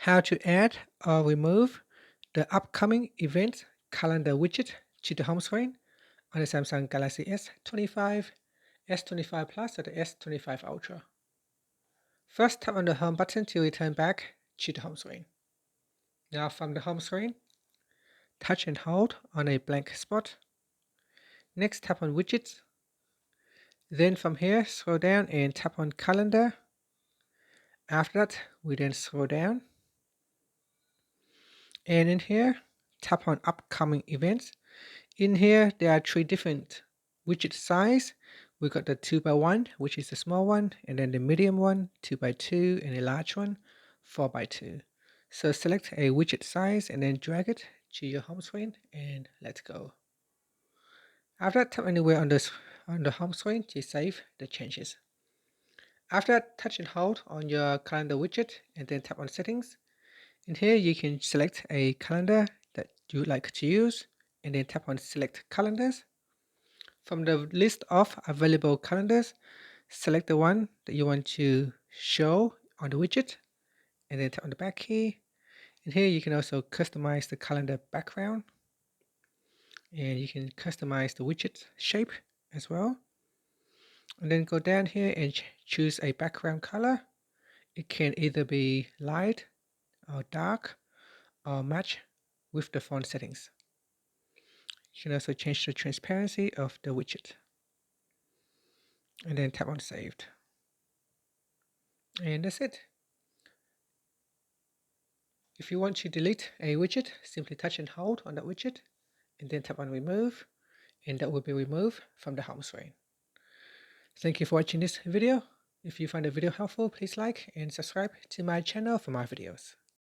How to add or remove the upcoming event calendar widget to the home screen on the Samsung Galaxy S25, S25 Plus, or the S25 Ultra. First, tap on the home button to return back to the home screen. Now from the home screen, touch and hold on a blank spot. Next, tap on Widgets. Then from here, scroll down and tap on Calendar. After that, we then scroll down. And in here, tap on Upcoming Events. In here, there are three different widget size. We got the 2x1, which is the small one, and then the medium one, 2x2, and a large one, 4x2. So select a widget size and then drag it to your home screen and let's go. After that, tap anywhere on the home screen to save the changes. After that, touch and hold on your calendar widget and then tap on settings. In here, you can select a calendar that you would like to use and then tap on select calendars. From the list of available calendars, select the one that you want to show on the widget and then tap on the back key. And here you can also customize the calendar background and you can customize the widget shape as well. And then go down here and choose a background color. It can either be light or dark or match with the font settings. You can also change the transparency of the widget and then tap on saved. And that's it. If you want to delete a widget, simply touch and hold on that widget and then tap on remove, and that will be removed from the home screen. Thank you for watching this video. If you find the video helpful, please like and subscribe to my channel for more videos.